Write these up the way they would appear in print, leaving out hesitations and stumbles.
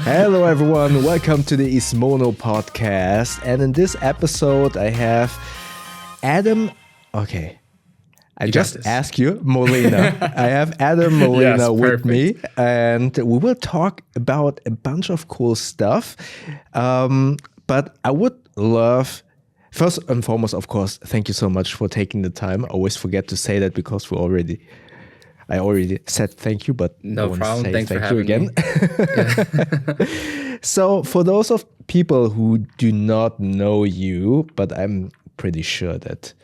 Hello, everyone. Welcome to the Ismono Podcast. And in this episode, I have Adam. Okay. I just asked you, Molina. I have Adam Molina with me, and we will talk about a bunch of cool stuff. But I would love, first and foremost, of course, thank you so much for taking the time. I always forget to say that because I already said thank you, but no problem. Thanks for having me. So for those of people who do not know you, but I'm pretty sure that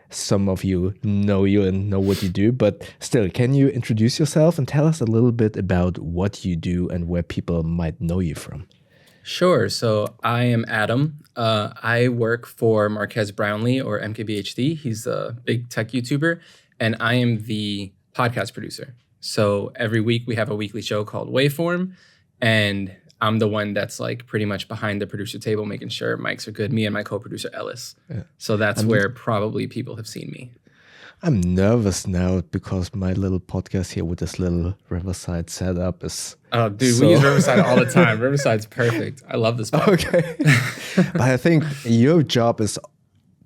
some of you know you and know what you do, but still, can you introduce yourself and tell us a little bit about what you do and where people might know you from? Sure. So I am Adam. I work for Marques Brownlee or MKBHD. He's a big tech YouTuber, and I am the podcast producer. So every week we have a weekly show called Waveform, and I'm the one that's like pretty much behind the producer table, making sure mics are good. Me and my co-producer Ellis. Yeah. So that's where probably people have seen me. I'm nervous now because my little podcast here with this little Riverside setup is. Oh, dude, we use Riverside all the time. Riverside's perfect. I love this podcast. Okay, but I think your job is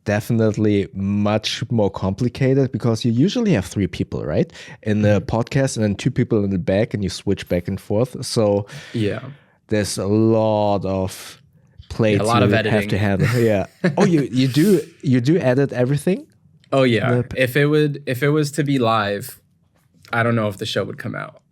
definitely much more complicated because you usually have 3 people, right, in the podcast, and then 2 people in the back, and you switch back and forth. So yeah. There's a lot of plates a lot of editing. Have to handle. Yeah. Oh, you do edit everything? Oh yeah. If it was to be live, I don't know if the show would come out.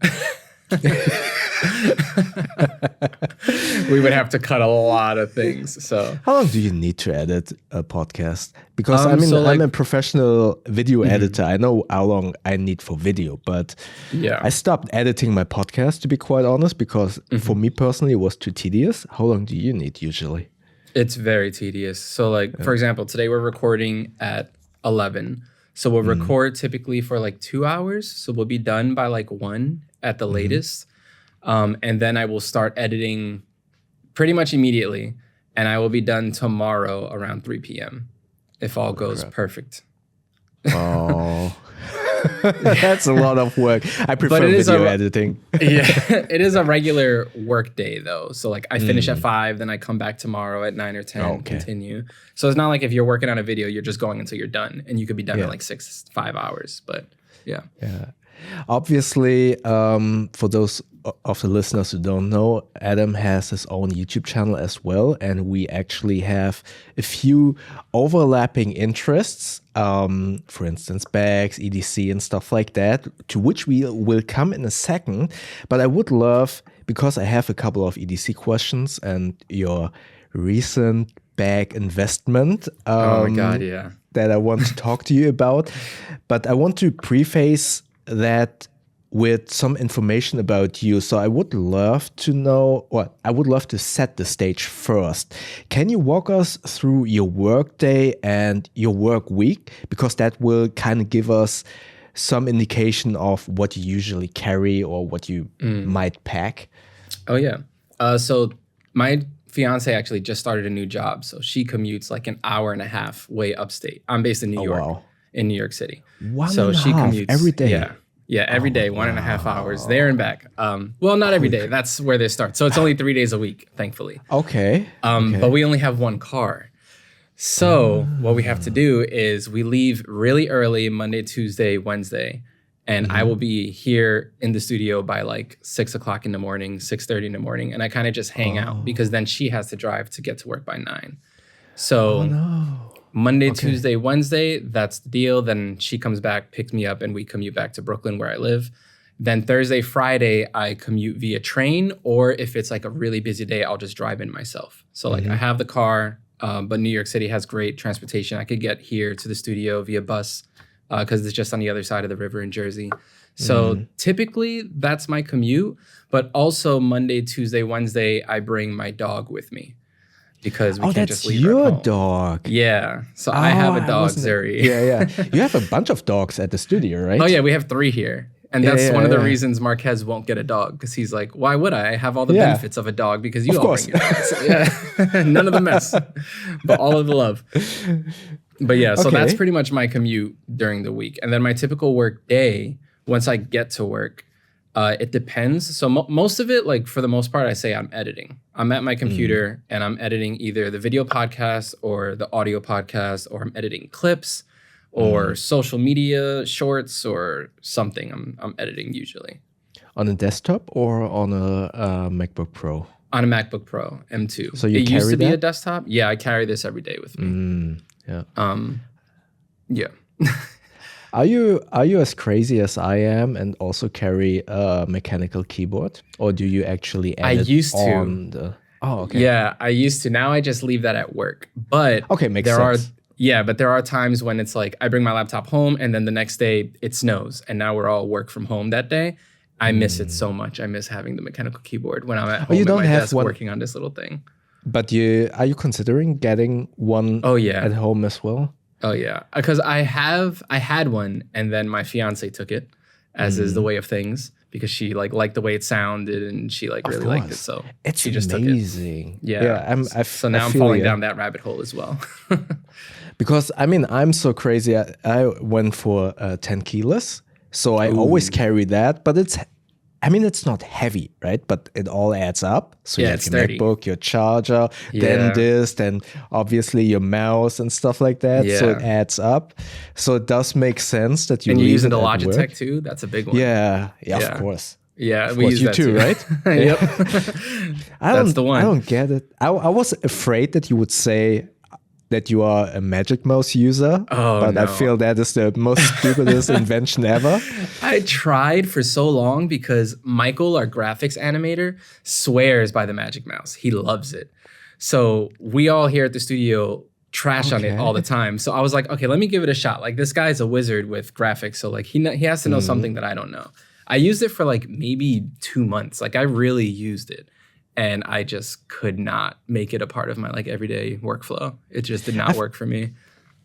We would have to cut a lot of things. So how long do you need to edit a podcast? Because I'm a professional video editor. I know how long I need for video, but I stopped editing my podcast, to be quite honest, because for me personally it was too tedious. How long do you need usually? It's very tedious. So for example, today we're recording at 11. So we'll record typically for like 2 hours. So we'll be done by like 1 at the latest. And then I will start editing pretty much immediately. And I will be done tomorrow around 3 p.m. if all goes perfect. Oh, that's a lot of work. I prefer video editing. Yeah, it is a regular work day though. So like I finish at 5, then I come back tomorrow at 9 or 10, continue. So it's not like if you're working on a video, you're just going until you're done, and you could be done in like 5 hours. But yeah. Obviously, for those of the listeners who don't know, Adam has his own YouTube channel as well, and we actually have a few overlapping interests, for instance, bags, EDC, and stuff like that, to which we will come in a second. But I would love, because I have a couple of EDC questions and your recent bag investment oh my God, yeah. that I want to talk to you about. But I want to preface that with some information about you. So I would love to know, or I would love to set the stage first. Can you walk us through your work day and your work week? Because that will kind of give us some indication of what you usually carry or what you might pack. Oh yeah. So my fiance actually just started a new job. So she commutes like an hour and a half way upstate. I'm based in New York, in New York City. So she commutes every day. Yeah, every day, 1.5 hours there and back. Well, not every day. That's where they start. So it's only 3 days a week, thankfully. Okay. But we only have 1 car. So what we have to do is we leave really early Monday, Tuesday, Wednesday. And I will be here in the studio by like 6 o'clock in the morning, 6:30 in the morning. And I kind of just hang out because then she has to drive to get to work by 9. So Monday, Tuesday, Wednesday, that's the deal. Then she comes back, picks me up, and we commute back to Brooklyn where I live. Then Thursday, Friday, I commute via train, or if it's like a really busy day, I'll just drive in myself. So like I have the car, but New York City has great transportation. I could get here to the studio via bus because it's just on the other side of the river in Jersey. So typically that's my commute, but also Monday, Tuesday, Wednesday, I bring my dog with me. Because we can't just leave her at home. Oh, that's your dog. Yeah. So I have a dog, Zuri. Yeah. You have a bunch of dogs at the studio, right? Oh, yeah. We have 3 here. And that's one of the reasons Marques won't get a dog. Because he's like, why would I? I have all the benefits of a dog because you all bring your dogs. None of the mess. But all of the love. But yeah, so that's pretty much my commute during the week. And then my typical work day, once I get to work, It depends. So most of it, like for the most part, I say I'm editing. I'm at my computer and I'm editing either the video podcast or the audio podcast, or I'm editing clips or social media shorts or something. I'm editing usually. On a desktop or on a MacBook Pro? On a MacBook Pro M2. So you it carry used to be that? a desktop. Yeah, I carry this every day with me. Yeah. Yeah. Are you as crazy as I am and also carry a mechanical keyboard, or do you actually edit on the? Oh, okay. Yeah, I used to. Now I just leave that at work. But okay, makes sense. But there are times when it's like I bring my laptop home and then the next day it snows and now we're all work from home that day. I miss it so much. I miss having the mechanical keyboard when I'm at home at my desk working on this little thing. But are you considering getting one at home as well? Oh yeah, because I had one and then my fiance took it, as is the way of things, because she liked the way it sounded and she really liked it. So she just amazing. Took it. Yeah. So now I'm falling down that rabbit hole as well. Because I'm so crazy. I went for 10 keyless, so I always carry that. But it's not heavy, right? But it all adds up. So you have your MacBook, your charger, then this, then obviously your mouse and stuff like that. Yeah. So it adds up. So it does make sense that you and you're using the Logitech work too. That's a big one. Yeah, of course. Yeah, we use that too, right? Yep. That's the one. I don't get it. I was afraid that you would say that you are a Magic Mouse user, but no. I feel that is the most stupidest invention ever. I tried for so long because Michael, our graphics animator, swears by the Magic Mouse. He loves it. So we all here at the studio trash on it all the time. So I was like, okay, let me give it a shot. Like, this guy's a wizard with graphics, so he has to know something that I don't know. I used it for maybe 2 months. I really used it. And I just could not make it a part of my everyday workflow. It just did not work for me.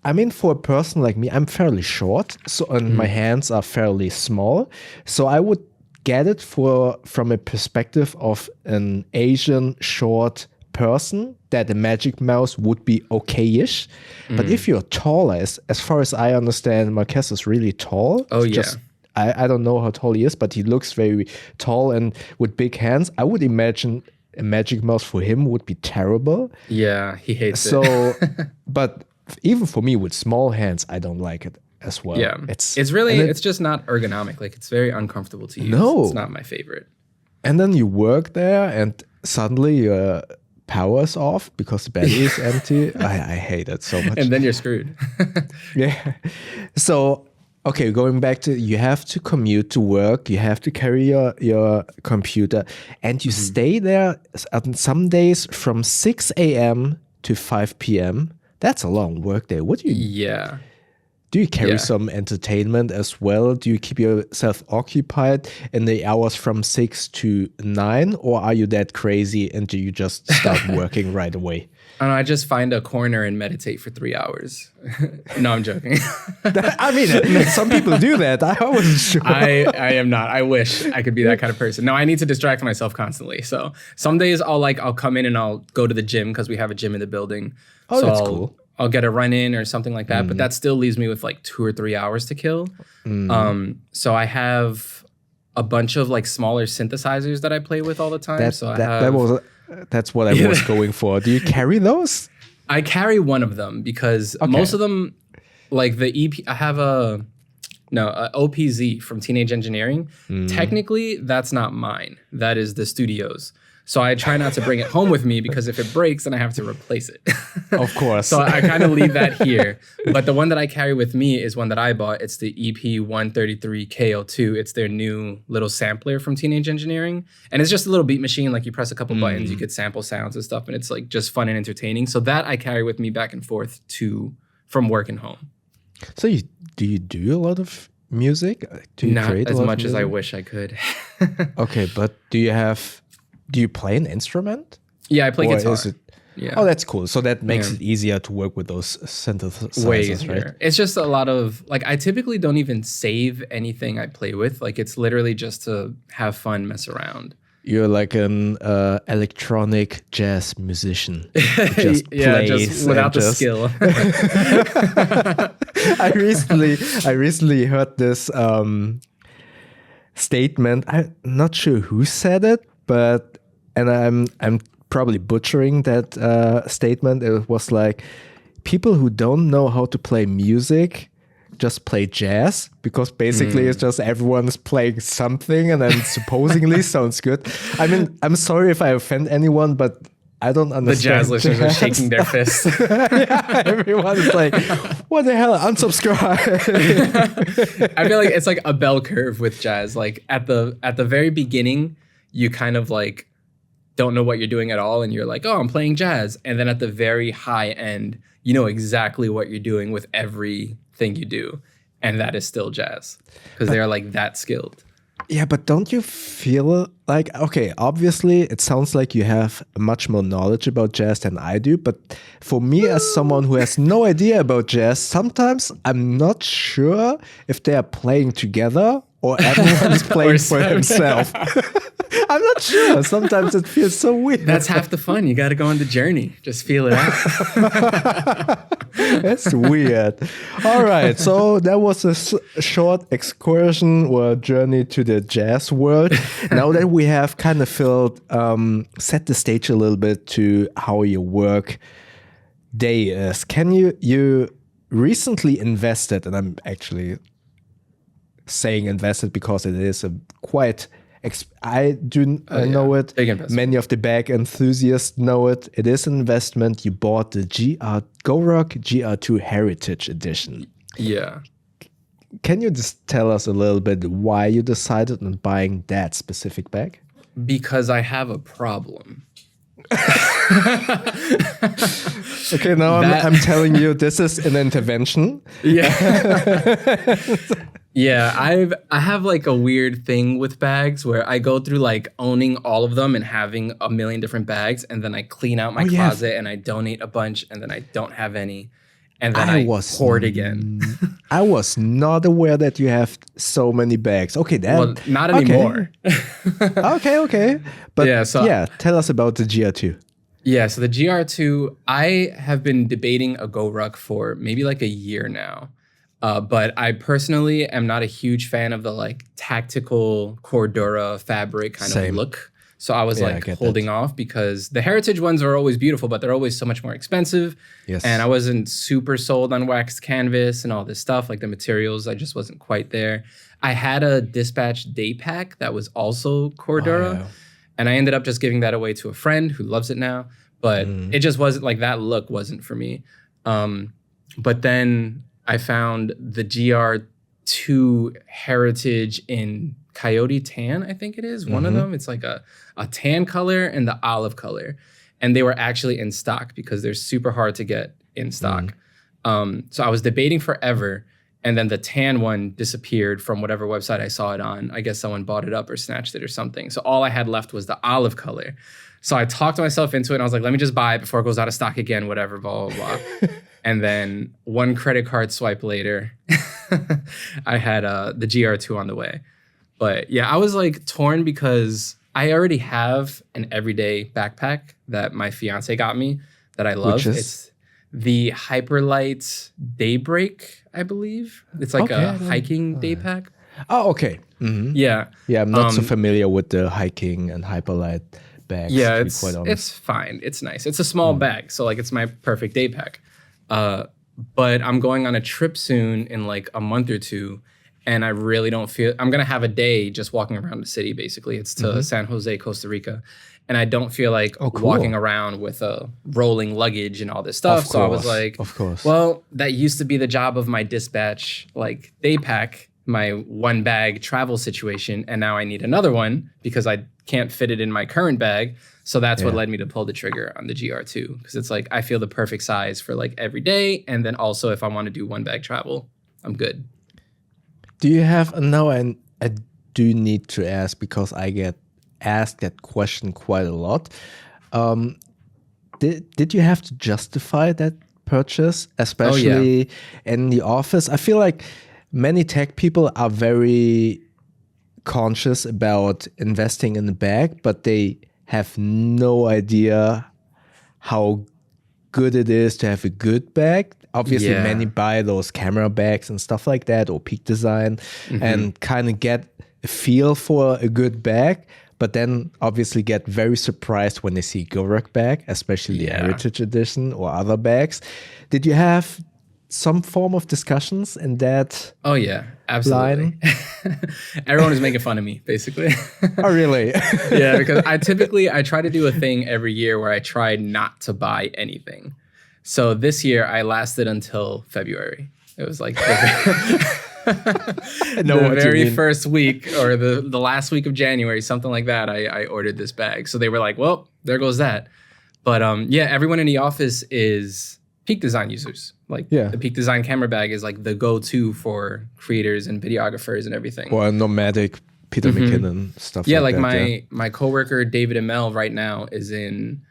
I mean, for a person like me, I'm fairly short, and my hands are fairly small. So I would get it from a perspective of an Asian short person, that a Magic Mouse would be okay-ish. But if you're taller, as far as I understand, Marquez is really tall. Oh, yeah. I don't know how tall he is, but he looks very tall and with big hands. I would imagine a Magic Mouse for him would be terrible. Yeah, he hates it. But even for me with small hands, I don't like it as well. Yeah, it's just not ergonomic. It's very uncomfortable to use. No. It's not my favorite. And then you work there and suddenly your power's off because the battery is empty. I hate it so much. And then you're screwed. Yeah. So, okay, going back to, you have to commute to work, you have to carry your computer, and you stay there on some days from 6 a.m. to 5 p.m. That's a long work day. What do you... Yeah. Do you carry some entertainment as well? Do you keep yourself occupied in the hours from 6 to 9? Or are you that crazy and do you just start working right away? I just find a corner and meditate for 3 hours. No, I'm joking. I mean, some people do that. I wasn't sure. I am not. I wish I could be that kind of person. No, I need to distract myself constantly. So some days I'll come in and I'll go to the gym because we have a gym in the building. Oh, so that's cool. I'll get a run in or something like that. But that still leaves me with 2 or 3 hours to kill. So I have a bunch of smaller synthesizers that I play with all the time. That's what I was going for. Do you carry those? I carry one of them because most of them, the EP, I have a OPZ from Teenage Engineering. Technically, that's not mine. That is the studio's. So I try not to bring it home with me because if it breaks, then I have to replace it. Of course. So I kind of leave that here. But the one that I carry with me is one that I bought. It's the EP133KO2. It's their new little sampler from Teenage Engineering. And it's just a little beat machine. You press a couple buttons, you could sample sounds and stuff. And it's just fun and entertaining. So that I carry with me back and forth from work and home. So do you do a lot of music? Do you Not create as a lot much of as I music? wish I could. Okay, but do you play an instrument? Yeah, I play guitar. Yeah. Oh, that's cool. So that makes it easier to work with those synthesizers, way easier. Right? It's just a lot of I typically don't even save anything I play with. It's literally just to have fun, mess around. You're like an electronic jazz musician. Just just without the skill. I recently heard this statement. I'm not sure who said it, but and I'm probably butchering that statement. It was like, people who don't know how to play music just play jazz, because basically it's just everyone's playing something and then supposedly sounds good. I mean, I'm sorry if I offend anyone, but I don't understand. The jazz listeners are shaking their fists. Yeah, everyone's like, what the hell? Unsubscribe. I feel like it's like a bell curve with jazz. Like at the very beginning, you kind of like don't know what you're doing at all, and you're like, oh, I'm playing jazz. And then at the very high end, you know exactly what you're doing with everything you do. And that is still jazz, because they're like that skilled. Yeah, but don't you feel like, okay, obviously it sounds like you have much more knowledge about jazz than I do, but for me as someone who has no idea about jazz, sometimes I'm not sure if they are playing together or everyone's playing for himself. I'm not sure. Sometimes it feels so weird. That's half the fun. You got to go on the journey. Just feel it out. That's weird. All right. So that was a short excursion or journey to the jazz world. Now that we have kind of set the stage a little bit to how your work day is, can you recently invested, and I'm actually saying invested because it is a quite I know it. Many of the bag enthusiasts know it. It is an investment. You bought the GoRuck GR2 Heritage Edition. Yeah. Can you just tell us a little bit why you decided on buying that specific bag? Because I have a problem. Okay, now I'm telling you, this is an intervention. Yeah. Yeah, I have like a weird thing with bags where I go through like owning all of them and having a million different bags, and then I clean out my closet and I donate a bunch, and then I don't have any, and then I hoard again. I was not aware that you have so many bags. Okay, well, not anymore. Okay. But tell us about the GR2. Yeah, so the GR2, I have been debating a GoRuck for maybe like a year now. But I personally am not a huge fan of the like tactical Cordura fabric kind of look. So I was like holding off, because the heritage ones are always beautiful, but they're always so much more expensive. Yes. And I wasn't super sold on waxed canvas and all this stuff, like the materials, I just wasn't quite there. I had a Dispatch day pack that was also Cordura, and I ended up just giving that away to a friend who loves it now. But it just wasn't like, that look wasn't for me. But then I found the GR2 Heritage in Coyote Tan, I think it is. One of them. It's like a tan color and the olive color. And they were actually in stock, because they're super hard to get in stock. So I was debating forever. And then the tan one disappeared from whatever website I saw it on. I guess someone bought it up or snatched it or something. So all I had left was the olive color. So I talked myself into it, and I was like, let me just buy it before it goes out of stock again, whatever, blah, blah, blah. And then one credit card swipe later, I had the GR2 on the way. But yeah, I was like torn, because I already have an everyday backpack that my fiance got me that I love. It's the Hyperlight Daybreak, I believe. It's like a hiking day pack. Oh, okay. Mm-hmm. Yeah. Yeah, I'm not so familiar with the hiking and Hyperlight bags. Yeah, it's fine. It's nice. It's a small bag, so like it's my perfect day pack. But I'm going on a trip soon in like a month or two, and I really don't feel, I'm gonna have a day just walking around the city. Basically, it's to San Jose, Costa Rica, and I don't feel like walking around with a rolling luggage and all this stuff. So I was like, well, that used to be the job of my Dispatch like day pack, my one bag travel situation, and now I need another one because I can't fit it in my current bag. So that's what led me to pull the trigger on the GR2, because it's like I feel the perfect size for like every day, and then also if I want to do one bag travel, I'm good. Do you have and I do need to ask, because I get asked that question quite a lot. Did you have to justify that purchase, especially in the office? I feel like many tech people are very conscious about investing in a bag, but they have no idea how good it is to have a good bag. Obviously, many buy those camera bags and stuff like that, or Peak Design, and kind of get a feel for a good bag, but then obviously get very surprised when they see Gorak bag, especially the Heritage Edition or other bags. Did you have some form of discussions in that? Oh yeah, absolutely. Everyone is making fun of me, basically. Oh really? Yeah, because I try to do a thing every year where I try not to buy anything. So this year I lasted until February. It was like the very first week or the last week of January, something like that. I ordered this bag. So they were like, well, there goes that. But yeah, everyone in the office is Peak Design users. Like the Peak Design camera bag is like the go-to for creators and videographers and everything. Or a nomadic Peter McKinnon stuff. Yeah, like that, my coworker David Amell right now is in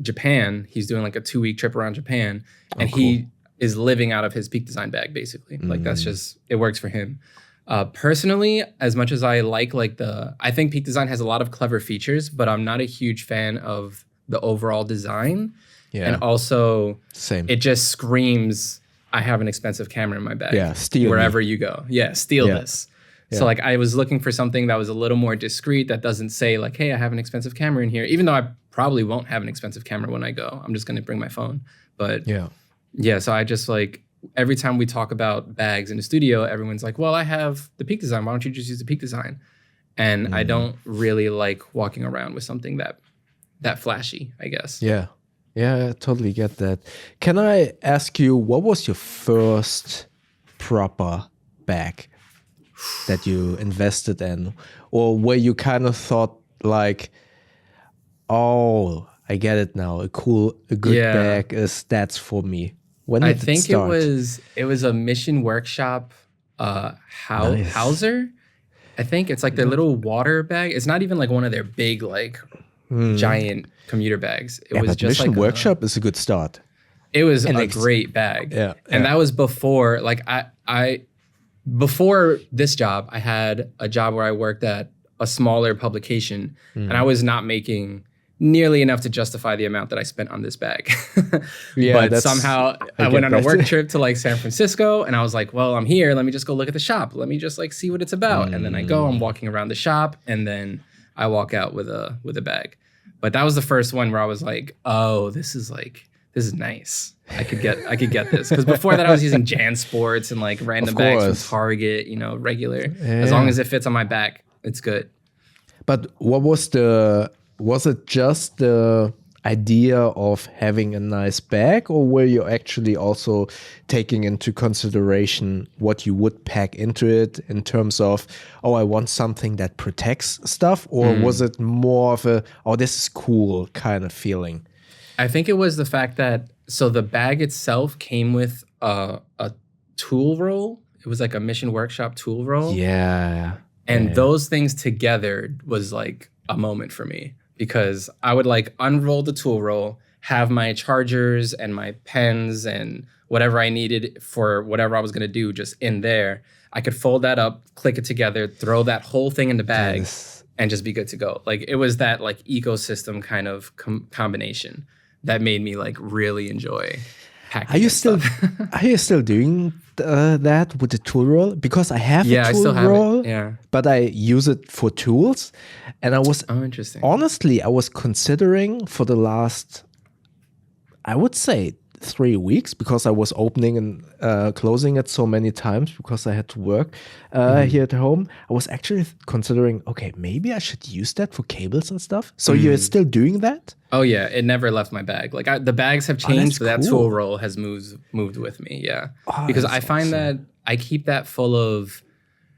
Japan. He's doing like a 2-week trip around Japan, and he is living out of his Peak Design bag basically. Like that's just, it works for him. Personally, as much as I like I think Peak Design has a lot of clever features, but I'm not a huge fan of the overall design. Yeah. And also, it just screams, I have an expensive camera in my bag. Yeah, steal wherever you go. Yeah, steal this. Yeah. So like I was looking for something that was a little more discreet, that doesn't say like, hey, I have an expensive camera in here, even though I probably won't have an expensive camera when I go. I'm just going to bring my phone. But yeah, so I just like, every time we talk about bags in the studio, everyone's like, well, I have the Peak Design. Why don't you just use the Peak Design? And I don't really like walking around with something that flashy, I guess. Yeah. Yeah, I totally get that. Can I ask you, what was your first proper bag that you invested in? Or where you kind of thought like, oh, I get it now. A good bag that's for me. When did it start? it was a Mission Workshop Hauser. I think it's like their little water bag. It's not even like one of their big like giant commuter bags. It was just Mission like Workshop is a good start. It was a great bag. Yeah. And that was before like before this job, I had a job where I worked at a smaller publication and I was not making nearly enough to justify the amount that I spent on this bag. But somehow I went on a work trip to like San Francisco and I was like, well, I'm here. Let me just go look at the shop. Let me just like see what it's about. And then I'm walking around the shop and then I walk out with a bag. But that was the first one where I was like, oh, this is nice. I could get this. Because before that I was using JanSports and like random bags from Target, regular. Yeah. As long as it fits on my back, it's good. But was it just the idea of having a nice bag, or were you actually also taking into consideration what you would pack into it in terms of, oh, I want something that protects stuff, or was it more of a, oh, this is cool kind of feeling? I think it was the fact that, so the bag itself came with a tool roll. It was like a Mission Workshop tool roll. Yeah. And those things together was like a moment for me. Because I would like unroll the tool roll, have my chargers and my pens and whatever I needed for whatever I was going to do just in there. I could fold that up, click it together, throw that whole thing in the bag and just be good to go. Like it was that like ecosystem kind of combination that made me like really enjoy packing. Are you still doing that with the tool roll? Because I have a tool roll, but I use it for tools. And I was honestly, I was considering for the last, I would say 3 weeks, because I was opening and closing it so many times because I had to work here at home. I was actually considering, okay, maybe I should use that for cables and stuff. So you're still doing that? Oh yeah, it never left my bag. Like the bags have changed, but that tool roll has moved with me. Yeah, because I find that I keep that full of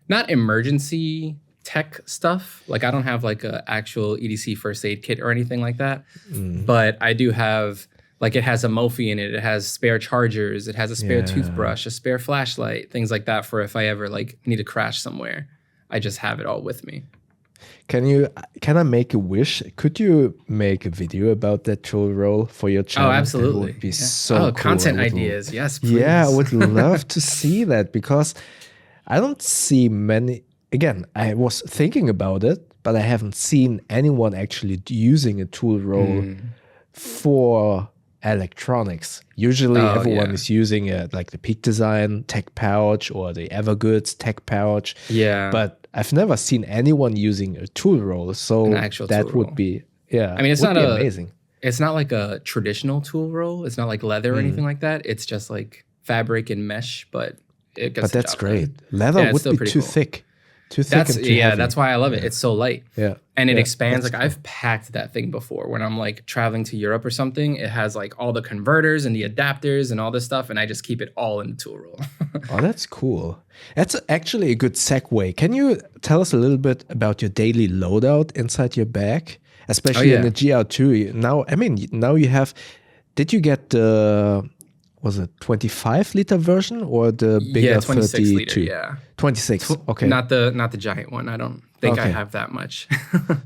not emergency tech stuff. Like I don't have like a actual EDC first aid kit or anything like that, but I do have. Like it has a Mophie in it. It has spare chargers. It has a spare toothbrush, a spare flashlight, things like that for if I ever like need to crash somewhere. I just have it all with me. Can I make a wish? Could you make a video about that tool roll for your channel? Oh, absolutely. It would be so cool. Content ideas. Yes, please. Yeah, I would love to see that, because I don't see many. Again, I was thinking about it, but I haven't seen anyone actually using a tool roll for electronics. Usually everyone is using like the Peak Design tech pouch or the Evergoods tech pouch. Yeah. But I've never seen anyone using a tool roll. So An actual that tool would roll. be, yeah. I mean, it's would not be amazing. It's not like a traditional tool roll. It's not like leather or anything like that. It's just like fabric and mesh, but it gets But the that's job great. done. Leather it's would still be pretty too cool. thick. Too thick and too heavy. That's why I love it. It's so light. Yeah. And it Yeah, expands. that's Like I've packed that thing before when I'm like traveling to Europe or something. It has like all the converters and the adapters and all this stuff. And I just keep it all in the tool roll. Oh, that's cool. That's actually a good segue. Can you tell us a little bit about your daily loadout inside your bag? Especially in the GR2. Now, I mean, now you have, did you get the, was it 25 liter version or the bigger 26 32? liter, yeah. 26, okay. Not the giant one. I don't think I Okay. have that much. So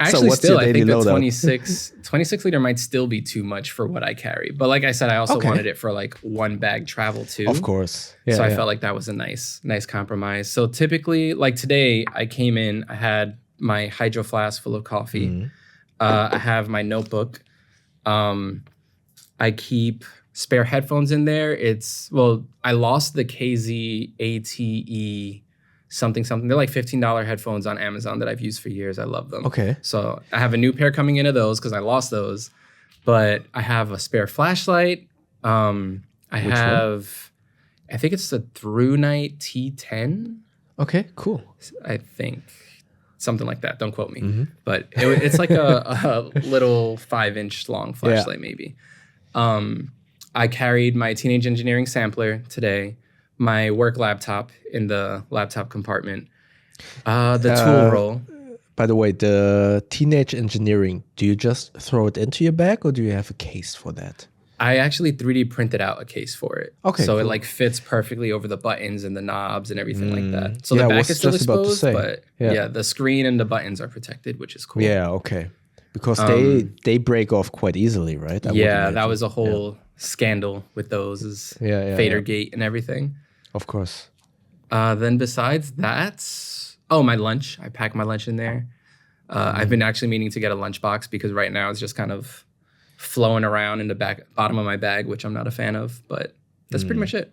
Actually, what's still, your I daily think the loadout? 26 liter might still be too much for what I carry. But like I said, I also Okay. wanted it for like one bag travel too. Of course. Yeah, So I yeah. felt like that was a nice compromise. So typically, like today, I came in, I had my hydro flask full of coffee. Mm-hmm. I have my notebook. I keep spare headphones in there. I lost the KZ ATE something. They're like $15 headphones on Amazon that I've used for years. I love them. Okay. So I have a new pair coming in of those because I lost those. But I have a spare flashlight. I think it's the Through Night T10. Okay, cool. I think something like that. Don't quote me. But it's like a little 5-inch long flashlight, maybe. I carried my teenage engineering sampler today, my work laptop in the laptop compartment, the tool roll. By the way, the teenage engineering, do you just throw it into your bag or do you have a case for that? I actually 3D printed out a case for it. Okay, so cool. it like fits perfectly over the buttons and the knobs and everything like that. So Yeah, I the back was is still just about to exposed, say. but Yeah. the screen and the buttons are protected, which is cool. Yeah, okay. Because they break off quite easily, right? I would Yeah, that imagine. was a whole scandal with those, Yeah, Fadergate and everything. Of course. Then besides that, my lunch. I pack my lunch in there. I've been actually meaning to get a lunchbox because right now it's just kind of flowing around in the bottom of my bag, which I'm not a fan of, but that's pretty much it.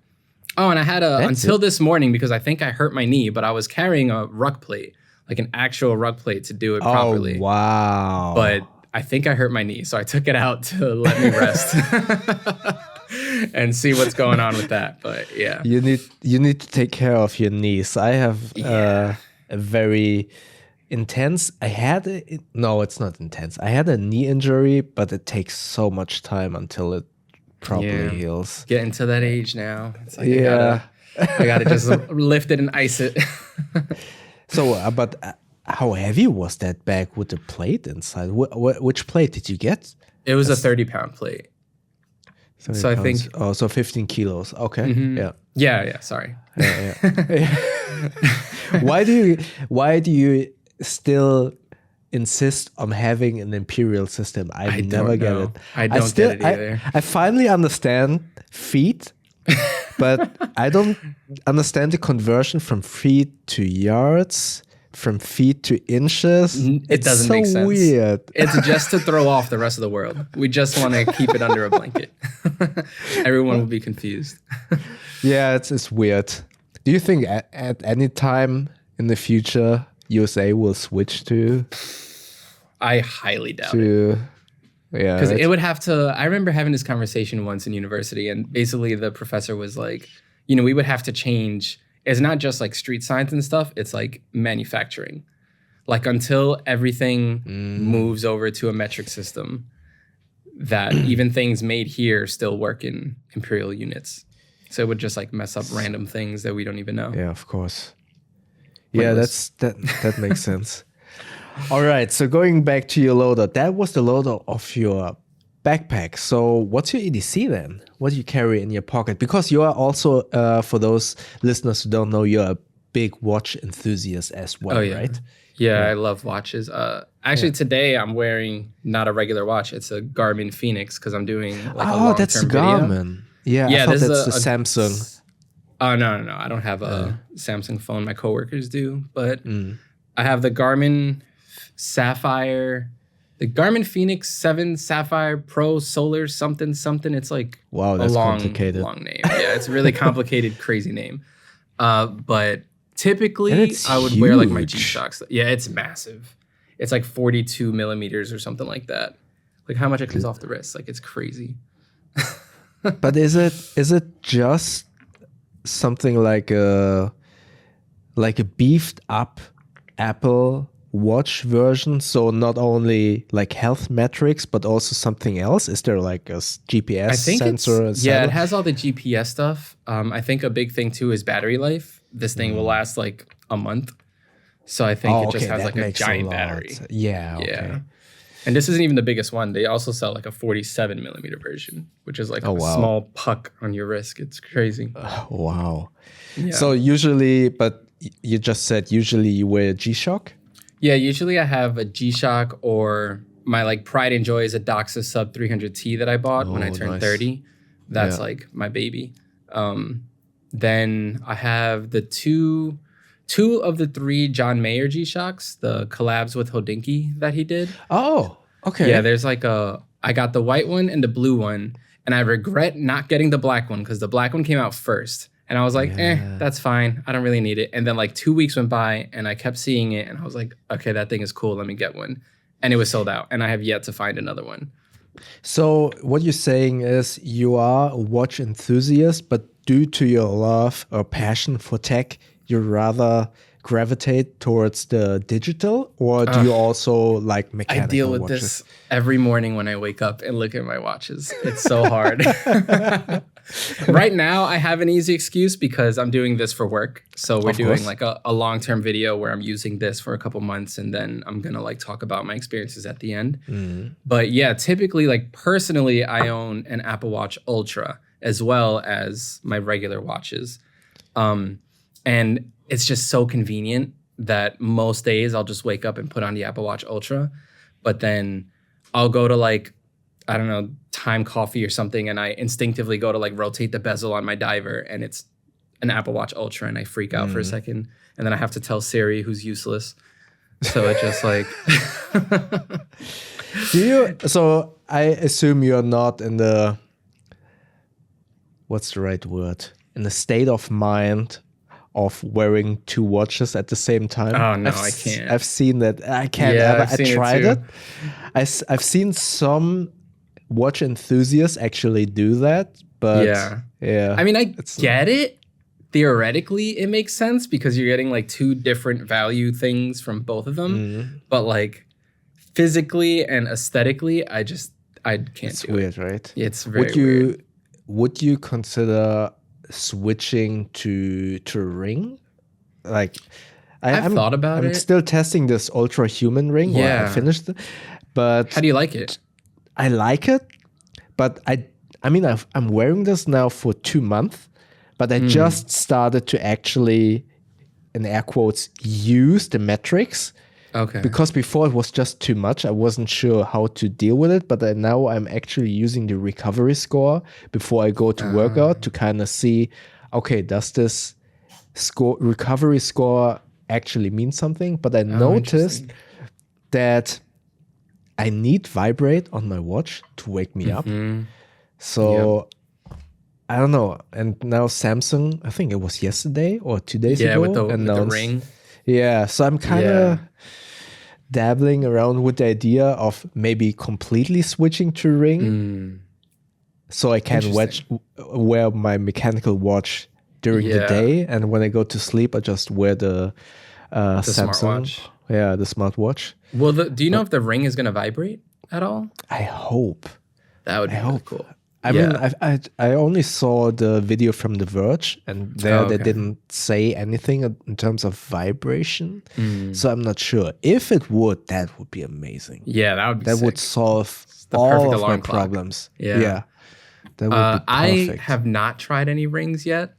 Oh, and I had until this morning because I think I hurt my knee, but I was carrying a ruck plate, like an actual ruck plate to do it properly. Oh, wow. But I think I hurt my knee, so I took it out to let me rest and see what's going on with that. But yeah, you need to take care of your knees. I have a very intense. No, it's not intense. I had a knee injury, but it takes so much time until it properly heals. Getting to that age now, it's like Yeah. I gotta just lift it and ice it. So, but how heavy was that bag with the plate inside? Which plate did you get? It was a 30-pound plate. 30 So I pounds. think- Oh, so 15 kilos. Okay. Yeah. Yeah. Sorry. Why do you still insist on having an imperial system? I never don't get know. it. I don't get it either. I finally understand feet, but I don't understand the conversion from feet to yards, from feet to inches. It doesn't make sense. Weird. It's just to throw off the rest of the world. We just want to keep it under a blanket. Everyone will be confused. Yeah, it's weird. Do you think at any time in the future USA will switch to I highly doubt it. to yeah? Because it would have to. I remember having this conversation once in university, and basically the professor was like, we would have to change. It's not just like street signs and stuff. It's like manufacturing. Like until everything moves over to a metric system, that even things made here still work in imperial units. So it would just like mess up random things that we don't even know. Yeah, of course. Yeah, that makes sense. All right, so going back to your loader, that was the loader of your backpack. So what's your EDC then? What do you carry in your pocket? Because you are also, for those listeners who don't know, you're a big watch enthusiast as well, right? Yeah, I love watches. Actually, today I'm wearing not a regular watch. It's a Garmin Phoenix because I'm doing like a long-term that's video. Garmin. Yeah, I thought this is that's the Samsung. Oh, no. I don't have a Samsung phone. My coworkers do. But I have the Garmin Sapphire, the Garmin Phoenix 7 Sapphire Pro Solar something. It's like Wow, that's complicated. long name. Yeah, it's a really complicated, crazy name. But Typically, I would wear like my huge. G-Shocks. Yeah, it's massive. It's like 42 millimeters or something like that. Like how much it comes off the wrist. Like it's crazy. But is it just something like a beefed up Apple Watch version? So not only like health metrics, but also something else? Is there like a GPS I think sensor? it has all the GPS stuff. I think a big thing too is battery life. This thing will last like a month. So I think it just has like a giant battery. Yeah. Okay. Yeah. And this isn't even the biggest one. They also sell like a 47 millimeter version, which is like a wow. small puck on your wrist. It's crazy. Wow. Yeah. So usually, but you just said usually you wear a G-Shock? Yeah, usually I have a G-Shock, or my like pride and joy is a Doxa Sub 300T that I bought when I turned 30. That's like my baby. Then I have the two of the 3 John Mayer G-Shocks, the collabs with Hodinkee that he did. Oh, okay. Yeah, there's like I got the white one and the blue one, and I regret not getting the black one because the black one came out first. And I was like, that's fine. I don't really need it. And then like 2 weeks went by and I kept seeing it and I was like, okay, that thing is cool. Let me get one. And it was sold out. And I have yet to find another one. So what you're saying is you are a watch enthusiast, but due to your love or passion for tech, you rather gravitate towards the digital, or do you also like mechanical I deal with watches? this every morning when I wake up and look at my watches. It's so hard. Right now, I have an easy excuse because I'm doing this for work. So we're doing like a long-term video where I'm using this for a couple months, and then I'm going to like talk about my experiences at the end. But yeah, typically, like personally, I own an Apple Watch Ultra as well as my regular watches. And it's just so convenient that most days I'll just wake up and put on the Apple Watch Ultra. But then I'll go to like, I don't know, Time Coffee or something, and I instinctively go to like rotate the bezel on my diver, and it's an Apple Watch Ultra, and I freak out for a second. And then I have to tell Siri, who's useless. So it just like... So I assume you're not in the... What's the right word? In the state of mind of wearing 2 watches at the same time. Oh, no, I can't. I've seen that. I can't ever. I tried it. I've seen some watch enthusiasts actually do that, but yeah. I mean, I get it. Theoretically, it makes sense because you're getting like 2 different value things from both of them. But like physically and aesthetically, I can't do it. It's weird, right? It's very weird. Would you consider switching to Ring? Like I've thought about it. I'm still testing this Ultra Human Ring. Yeah. I finished it. But how do you like it? I like it, but I mean I'm wearing this now for 2 months, but I just started to actually, in air quotes, use the metrics. Okay. Because before it was just too much. I wasn't sure how to deal with it, but now I'm actually using the recovery score before I go to workout to kind of see, okay, does this recovery score actually mean something? But I noticed that I need vibrate on my watch to wake me up. So I don't know. And now Samsung, I think it was yesterday or 2 days ago, with the Ring. Yeah, so I'm kind of dabbling around with the idea of maybe completely switching to Ring, so I can wear my mechanical watch during the day, and when I go to sleep, I just wear the Samsung, smartwatch. Yeah, the smartwatch. Well, do you know if the Ring is going to vibrate at all? I hope. That would be really cool. I mean, I only saw the video from The Verge, and they didn't say anything in terms of vibration. So I'm not sure. If it would, that would be amazing. Yeah, that would be That sick. would solve all of my problems. Yeah. That would be perfect. I have not tried any rings yet.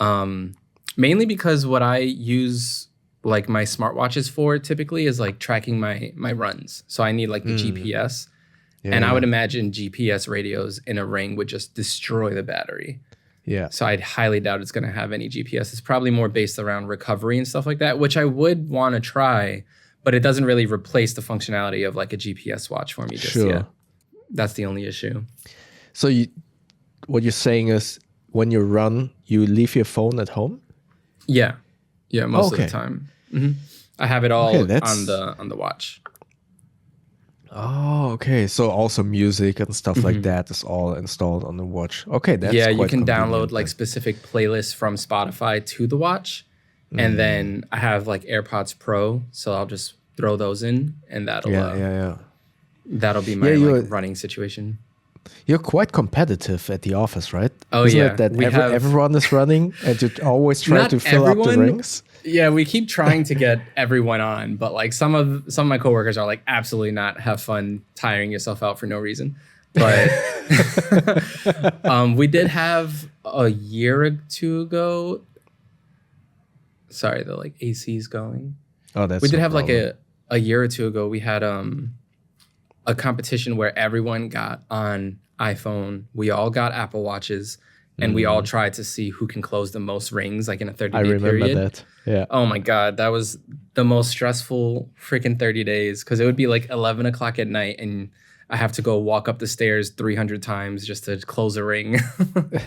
Mainly because what I use like my smartwatches for typically is like tracking my runs. So I need like the GPS. And I would imagine GPS radios in a Ring would just destroy the battery. Yeah. So I'd highly doubt it's going to have any GPS. It's probably more based around recovery and stuff like that, which I would want to try, but it doesn't really replace the functionality of like a GPS watch for me just yet. That's the only issue. So what you're saying is when you run, you leave your phone at home? Yeah. Yeah, most of the time. I have it all on the watch. Oh, okay. So also music and stuff like that is all installed on the watch. Okay, that's you can download then. like specific playlists from Spotify to the watch, and then I have like AirPods Pro, so I'll just throw those in, and that'll be my like running situation. You're quite competitive at the office, right? Oh, Isn't yeah. it that everyone is running and you always try to fill up the rings? Yeah, we keep trying to get everyone on, but like some of my coworkers are like, absolutely not. Have fun tiring yourself out for no reason. But we did have a year or two ago. Sorry, the like AC's going. Oh, that's we did have like a year or two ago. We had a competition where everyone got on iPhone. We all got Apple Watches, and we all tried to see who can close the most rings, like in a 30-day period. I remember that. Yeah. Oh my God, that was the most stressful freaking 30 days because it would be like 11 o'clock at night, and I have to go walk up the stairs 300 times just to close a ring.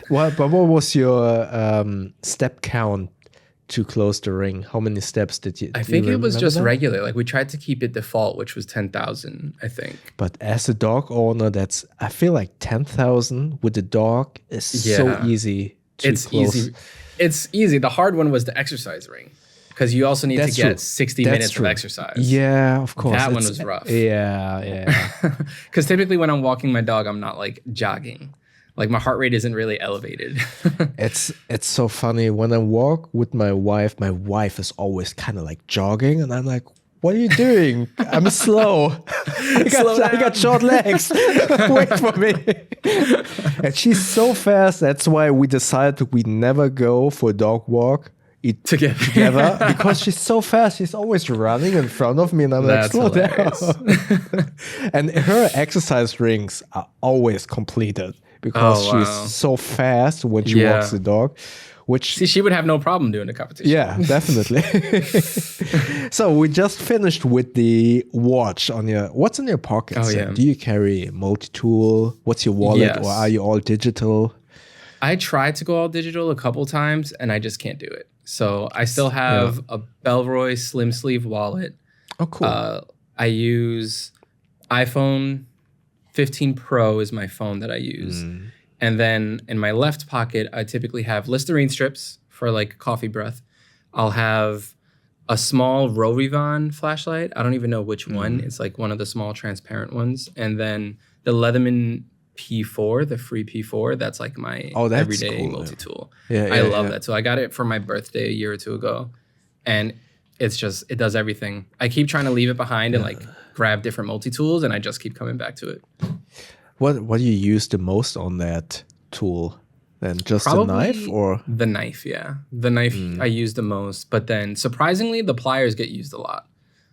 But what was your step count to close the ring? How many steps did you? I think it was just regular. Like we tried to keep it default, which was 10,000, I think. But as a dog owner, I feel like 10,000 with the dog is so easy to close. Easy. It's easy. The hard one was the exercise ring because you also need to get 60 minutes of exercise. Yeah, of course. That one was rough. Yeah. Because typically when I'm walking my dog, I'm not like jogging. Like my heart rate isn't really elevated. It's so funny when I walk with my wife. My wife is always kind of like jogging, and I'm like, "What are you doing? I'm slow. I got short legs. Wait for me." And she's so fast. That's why we decided we never go for a dog walk together because she's so fast. She's always running in front of me, and I'm like, slow down. And her exercise rings are always completed. Because she's so fast when she walks the dog, she would have no problem doing the competition. Yeah, definitely. So we just finished with the watch on what's in your pockets? Do you carry a multi-tool? What's your wallet, or are you all digital? I tried to go all digital a couple times, and I just can't do it. So I still have a Belroy slim sleeve wallet. Oh, cool. I use iPhone 15 Pro is my phone that I use. And then in my left pocket, I typically have Listerine strips for like coffee breath. I'll have a small Rovivon flashlight. I don't even know which one. It's like one of the small transparent ones. And then the Leatherman P4, the free P4, that's like my everyday multi-tool. I love that. So I got it for my birthday a year or two ago. And it does everything. I keep trying to leave it behind and like grab different multi-tools, and I just keep coming back to it. What do you use the most on that tool? Then just Probably the knife, or the knife? Yeah, the knife I use the most, but then surprisingly, the pliers get used a lot.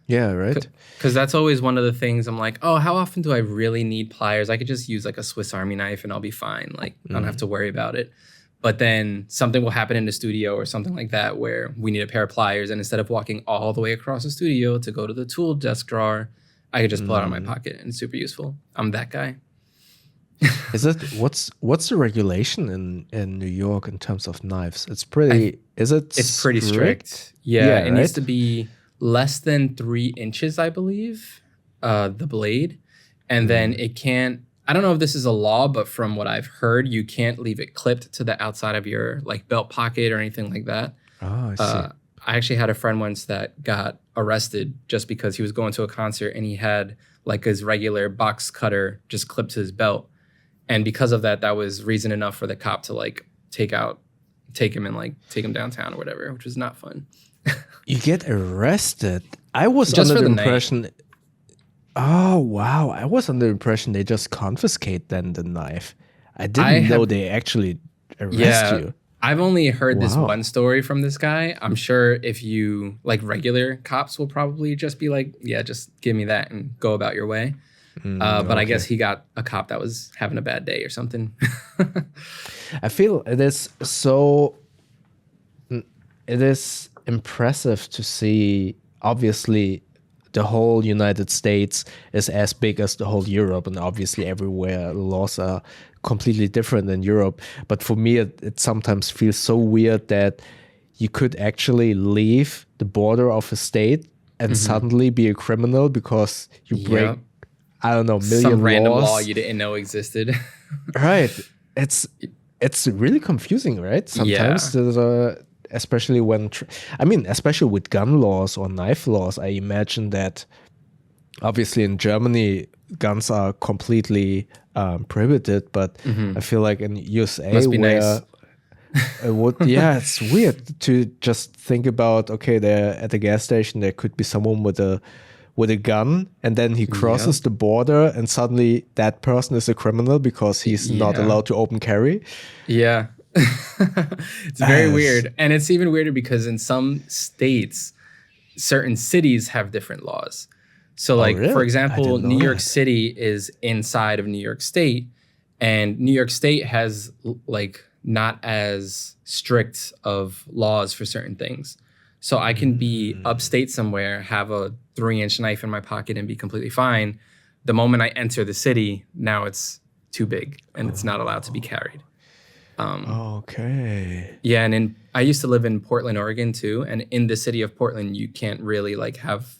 Yeah, right. Because that's always one of the things I'm like, oh, how often do I really need pliers? I could just use like a Swiss Army knife and I'll be fine. Like I don't have to worry about it. But then something will happen in the studio or something like that where we need a pair of pliers, and instead of walking all the way across the studio to go to the tool desk drawer, I could just pull it out of my pocket, and it's super useful. I'm that guy. Is it what's the regulation in New York in terms of knives? It's pretty. It's pretty strict. Yeah, it needs to be less than 3 inches, I believe, the blade, and then it can't. I don't know if this is a law, but from what I've heard, you can't leave it clipped to the outside of your like belt pocket or anything like that. Oh, I see. I actually had a friend once that got arrested just because he was going to a concert and he had like his regular box cutter just clipped to his belt. And because of that, that was reason enough for the cop to like take him downtown or whatever, which was not fun. You get arrested? I was under the impression. Oh, wow. I was under the impression they just confiscate then the knife. I didn't know they actually arrest you. I've only heard this one story from this guy. I'm sure if you, like regular cops will probably just be like, yeah, just give me that and go about your way. But I guess he got a cop that was having a bad day or something. I feel it is impressive to see, obviously, the whole United States is as big as the whole Europe, and obviously everywhere laws are completely different in Europe. But for me, it sometimes feels so weird that you could actually leave the border of a state and suddenly be a criminal because you break, I don't know, million some random laws. law you didn't know existed. Right. It's really confusing, right? Sometimes there's especially when, especially with gun laws or knife laws, I imagine that obviously in Germany, guns are completely prohibited, but I feel like in USA, Must be where nice. it's weird to just think about, okay, there at the gas station, there could be someone with a gun, and then he crosses the border, and suddenly that person is a criminal because he's not allowed to open carry. Yeah. It's very weird. And it's even weirder because in some states, certain cities have different laws. So like, really? for example, New York that. City is inside of New York State, and New York State has like not as strict of laws for certain things. So I can be upstate somewhere, have a 3-inch knife in my pocket and be completely fine. The moment I enter the city, now it's too big and it's not allowed to be carried. Okay. Yeah, and I used to live in Portland, Oregon too. And in the city of Portland, you can't really like have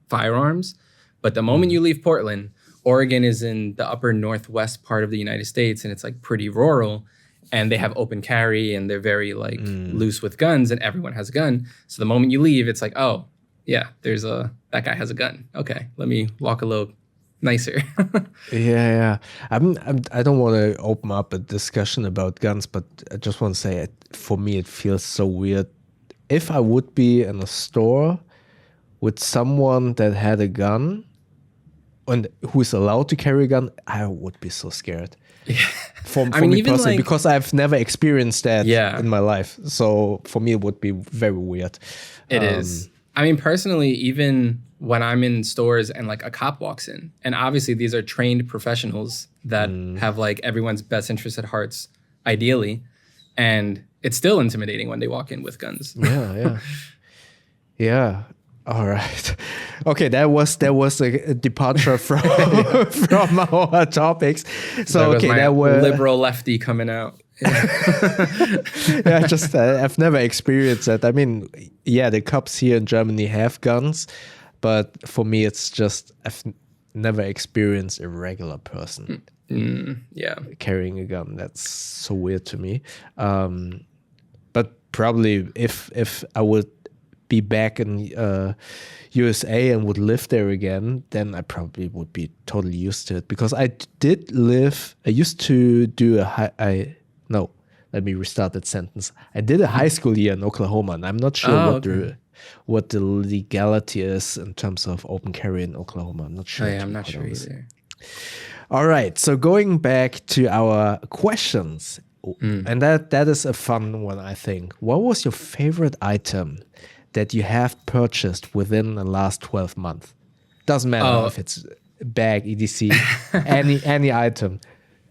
firearms. But the moment you leave Portland, Oregon is in the upper northwest part of the United States, and it's like pretty rural. And they have open carry, and they're very like loose with guns, and everyone has a gun. So the moment you leave, it's like, oh yeah, that guy has a gun. Okay, let me walk a little nicer. Yeah. I don't want to open up a discussion about guns, but I just want to say, for me, it feels so weird. If I would be in a store with someone that had a gun and who's allowed to carry a gun, I would be so scared. Yeah. For me personally, because I've never experienced that in my life. So for me, it would be very weird. It is. I mean, personally, even when I'm in stores and like a cop walks in, and obviously these are trained professionals that have like everyone's best interest at hearts, ideally, and it's still intimidating when they walk in with guns. Yeah. All right. Okay, that was a departure from our topics. So that was liberal lefty coming out. Yeah, I've never experienced that. I mean, the cops here in Germany have guns, but for me, it's just I've never experienced a regular person carrying a gun. That's so weird to me. But probably if I would be back in USA and would live there again, then I probably would be totally used to it, because I used to do let me restart that sentence. I did a high school year in Oklahoma, and I'm not sure what the legality is in terms of open carry in Oklahoma. I'm not sure. I'm not sure either. All right, so going back to our questions, and that is a fun one, I think. What was your favorite item that you have purchased within the last 12 months? Doesn't matter if it's a bag, etc. any item.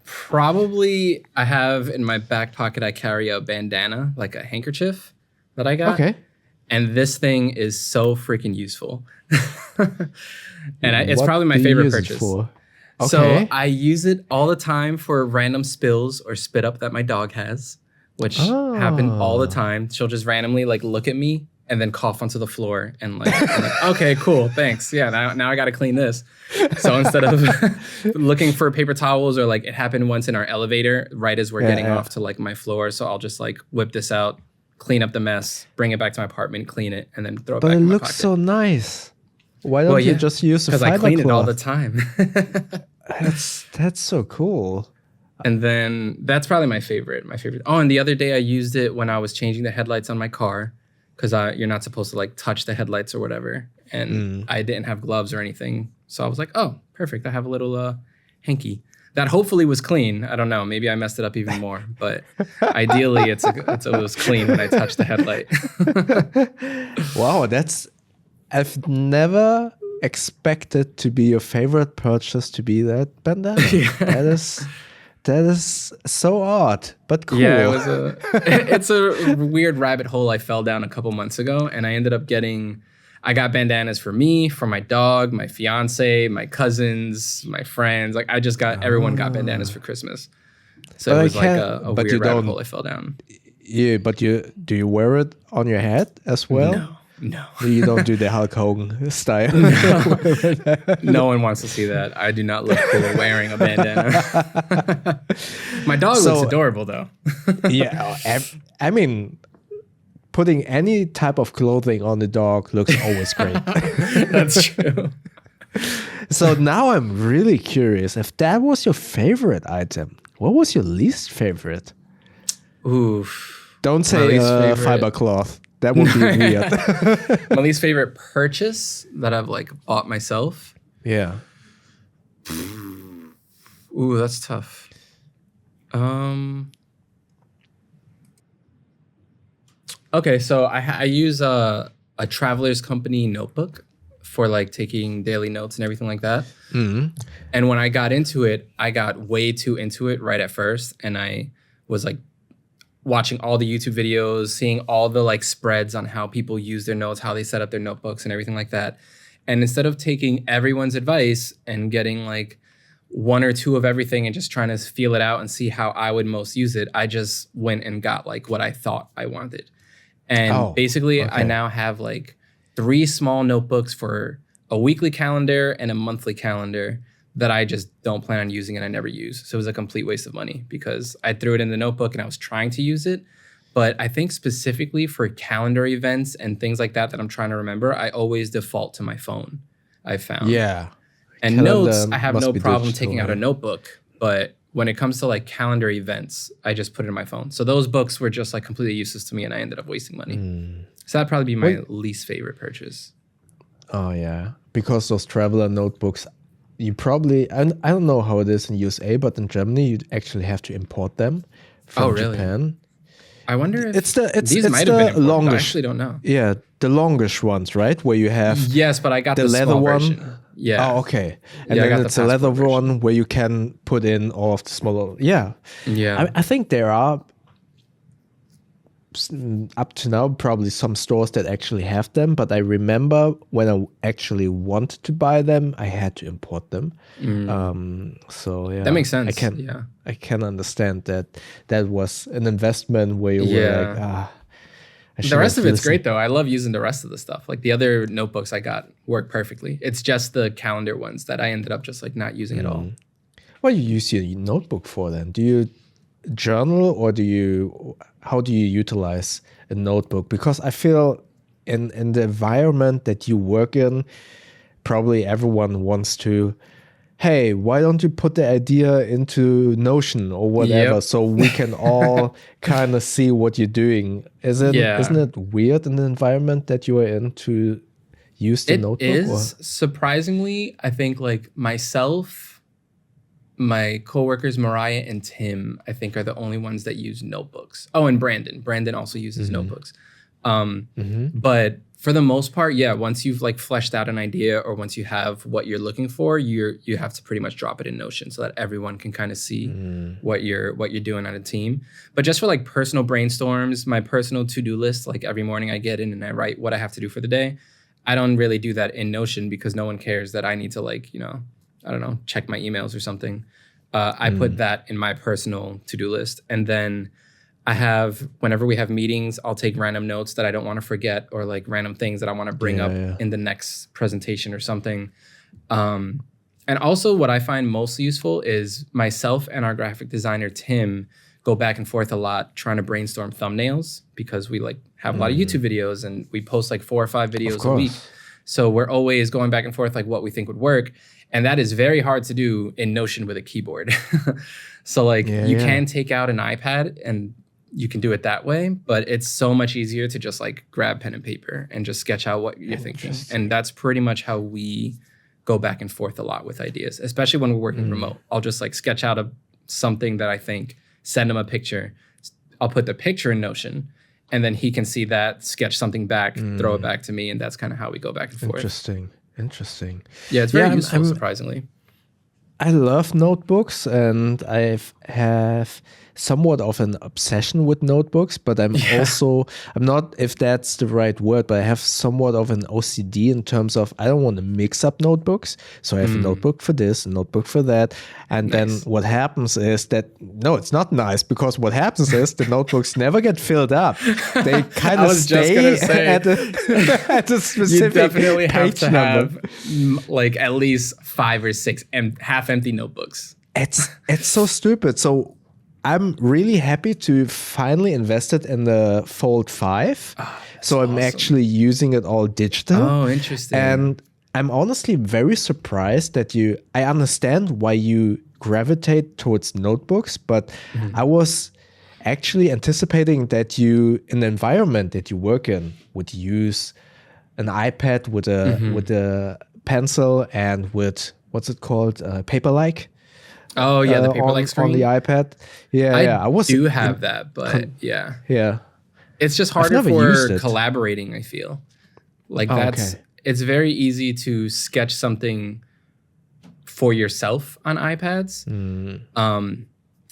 Probably I have in my back pocket, I carry a bandana, like a handkerchief that I got. Okay. And this thing is so freaking useful. And it's probably my favorite purchase. Okay. So I use it all the time for random spills or spit up that my dog has, which happen all the time. She'll just randomly like look at me and then cough onto the floor, and like, I'm like, okay, cool, thanks. Yeah, now I got to clean this. So instead of looking for paper towels, or like it happened once in our elevator right as we're getting off to like my floor. So I'll just like whip this out, clean up the mess, bring it back to my apartment, clean it, and then throw it back in my pocket. But it looks so nice. Why don't you just use a fiber cloth? Because I clean it all the time. That's so cool. And then that's probably my favorite. Oh, and the other day I used it when I was changing the headlights on my car, because you're not supposed to like touch the headlights or whatever. And I didn't have gloves or anything. So I was like, oh, perfect. I have a little hanky that hopefully was clean. I don't know. Maybe I messed it up even more. But ideally, it was clean when I touched the headlight. Wow, I've never expected to be your favorite purchase to be that bandana. That is so odd, but cool. Yeah, it's a weird rabbit hole I fell down a couple months ago, and I ended up I got bandanas for me, for my dog, my fiance, my cousins, my friends. Like everyone got bandanas for Christmas. So it was like a weird rabbit hole I fell down. Yeah, but do you wear it on your head as well? No. You don't do the Hulk Hogan style. No one wants to see that. I do not look cool wearing a bandana. My dog looks adorable though. Yeah, I mean, putting any type of clothing on the dog looks always great. That's true. So now I'm really curious, if that was your favorite item, what was your least favorite? Oof. Don't say fiber cloth. That would be weird. My least favorite purchase that I've like bought myself. Yeah. Ooh, that's tough. Okay, so I use a Traveler's Company notebook for like taking daily notes and everything like that. Mm-hmm. And when I got into it, I got way too into it right at first, and I was like watching all the YouTube videos, seeing all the like spreads on how people use their notes, how they set up their notebooks and everything like that. And instead of taking everyone's advice and getting like one or two of everything and just trying to feel it out and see how I would most use it, I just went and got like what I thought I wanted. And basically I now have like 3 small notebooks for a weekly calendar and a monthly calendar that I just don't plan on using and I never use. So it was a complete waste of money because I threw it in the notebook and I was trying to use it. But I think specifically for calendar events and things like that I'm trying to remember, I always default to my phone, I found. Yeah. And notes, I have no problem taking out a notebook. But when it comes to like calendar events, I just put it in my phone. So those books were just like completely useless to me and I ended up wasting money. So that'd probably be my least favorite purchase. Oh, yeah. Because those traveler notebooks, you probably, I don't know how it is in USA, but in Germany, you actually have to import them from Japan. I wonder if these might have been imported, longish. I actually don't know. Yeah, the longish ones, right? Where you have but I got the leather small one. Version. Yeah. Oh, okay. And then it's a leather one where you can put in all of the smaller. Yeah. Yeah. I think there are up to now probably some stores that actually have them, but I remember when I actually wanted to buy them, I had to import them. So yeah, that makes sense. I can understand that was an investment where you were like, the rest of it's great though. I love using the rest of the stuff. Like the other notebooks I got work perfectly. It's just the calendar ones that I ended up just like not using at all. What do you use your notebook for then? Do you journal or how do you utilize a notebook? Because I feel in the environment that you work in, probably everyone wants to, hey, why don't you put the idea into Notion or whatever so we can all kind of see what you're doing? Isn't it weird in the environment that you are in to use the notebook? It is. Surprisingly, I think like myself, my coworkers, Mariah and Tim, I think are the only ones that use notebooks. Oh, and Brandon. Brandon also uses notebooks. But for the most part, once you've like fleshed out an idea or once you have what you're looking for, you have to pretty much drop it in Notion so that everyone can kind of see what you're doing on a team. But just for like personal brainstorms, my personal to-do list, like every morning I get in and I write what I have to do for the day. I don't really do that in Notion because no one cares that I need to like, I don't know, check my emails or something. I put that in my personal to-do list. And then I have, whenever we have meetings, I'll take random notes that I don't want to forget or like random things that I want to bring up in the next presentation or something. And also what I find most useful is myself and our graphic designer, Tim, go back and forth a lot trying to brainstorm thumbnails because we like have a lot of YouTube videos and we post like 4 or 5 videos a week. So we're always going back and forth like what we think would work. And that is very hard to do in Notion with a keyboard. So like you can take out an iPad and you can do it that way, but it's so much easier to just like grab pen and paper and just sketch out what you're thinking. And that's pretty much how we go back and forth a lot with ideas, especially when we're working remote. I'll just like sketch out something that I think, send him a picture. I'll put the picture in Notion and then he can see that, sketch something back, throw it back to me. And that's kind of how we go back and forth. Interesting. Yeah, it's very useful, surprisingly. I love notebooks, and I have somewhat of an obsession with notebooks, but I'm not, if that's the right word, but I have somewhat of an OCD in terms of I don't want to mix up notebooks. So I have a notebook for this, a notebook for that. And then what happens is that, no, it's not nice, because what happens is the notebooks never get filled up. They kind of stay at a specific you definitely have to number. have like at least 5 or 6 half empty notebooks. It's so stupid. So I'm really happy to finally invested in the Fold 5. So I'm actually using it all digital. Oh, interesting. And I'm honestly very surprised that I understand why you gravitate towards notebooks, but I was actually anticipating that you, in the environment that you work in, would use an iPad with a pencil and with, what's it called, paper-like. Oh yeah, the paper-like screen on the iPad. I do have that, but yeah, it's just harder for collaborating. I feel like it's very easy to sketch something for yourself on iPads.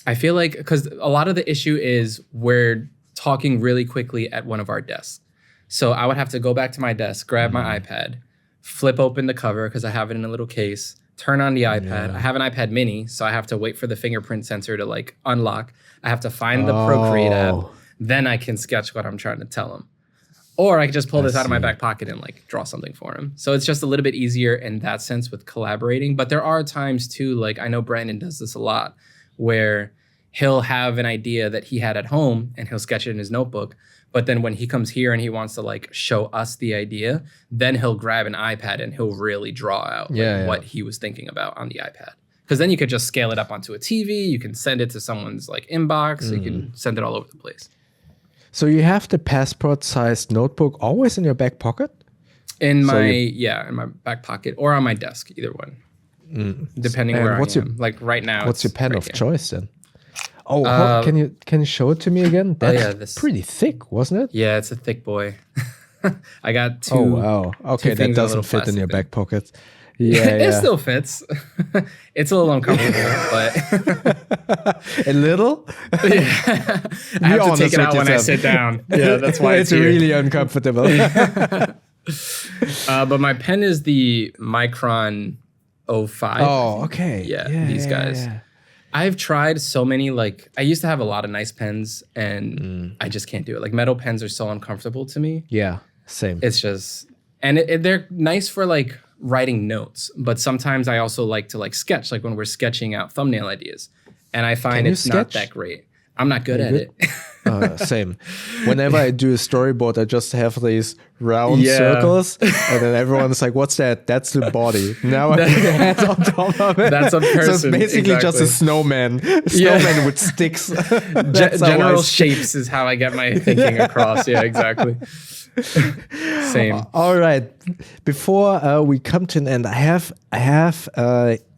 I feel like because a lot of the issue is we're talking really quickly at one of our desks, so I would have to go back to my desk, grab my iPad, flip open the cover because I have it in a little case. Turn on the iPad. I have an iPad mini, so I have to wait for the fingerprint sensor to like unlock. I have to find the Procreate app. Then I can sketch what I'm trying to tell him. Or I can just pull this out of my back pocket and like draw something for him. So it's just a little bit easier in that sense with collaborating. But there are times too, like I know Brandon does this a lot, where he'll have an idea that he had at home and he'll sketch it in his notebook. But then when he comes here and he wants to like show us the idea, then he'll grab an iPad and he'll really draw out what he was thinking about on the iPad. Because then you could just scale it up onto a TV. You can send it to someone's like inbox. You can send it all over the place. So you have the passport-sized notebook always in your back pocket? In my back pocket or on my desk, either one, depending where I am. Like right now, what's your pen of choice then? Oh, can you show it to me again? That's pretty thick, wasn't it? Yeah, it's a thick boy. I got two. Oh wow. Okay, that doesn't fit in your back pocket. Yeah, it still fits. It's a little uncomfortable, but a little. Yeah, I have to take it out when I sit down. Yeah, that's why it's really uncomfortable. But my pen is the Micron 05. Oh, okay. Yeah, these guys. Yeah. I've tried so many, like, I used to have a lot of nice pens and I just can't do it. Like, metal pens are so uncomfortable to me. Yeah, same. It's just, and they're nice for, like, writing notes. But sometimes I also like to, like, sketch, like when we're sketching out thumbnail ideas. And I find it's not that great. I'm not good at it. Same. Whenever I do a storyboard, I just have these round circles, and then everyone's like, "What's that?" That's the body. Now I put the head on top of it. That's a person. So it's basically just a snowman. Snowman with sticks. General shapes is how I get my thinking across. Yeah, exactly. Same. All right. Before we come to an end, I have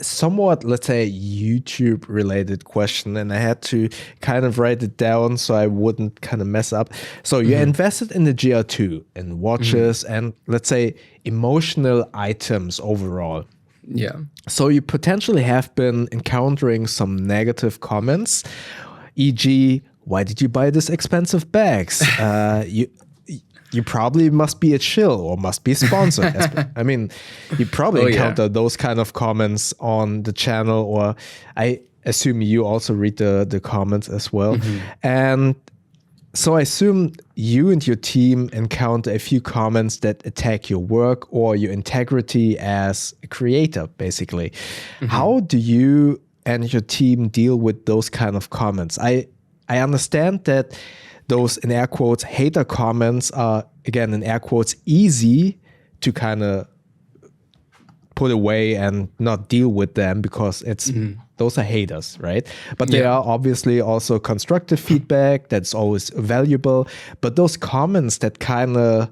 somewhat, let's say, YouTube related question, and I had to kind of write it down so I wouldn't kind of mess up. So you invested in the GR2 and watches and, let's say, emotional items overall. Yeah. So you potentially have been encountering some negative comments, e.g., why did you buy this expensive bags? You probably must be a chill or must be sponsored. I mean, you probably encounter those kind of comments on the channel, or I assume you also read the comments as well. And so I assume you and your team encounter a few comments that attack your work or your integrity as a creator, basically. How do you and your team deal with those kind of comments? I understand that those, in air quotes, hater comments are, again, in air quotes, easy to kind of put away and not deal with them because it's those are haters, right? But they are obviously also constructive feedback that's always valuable. But those comments that kind of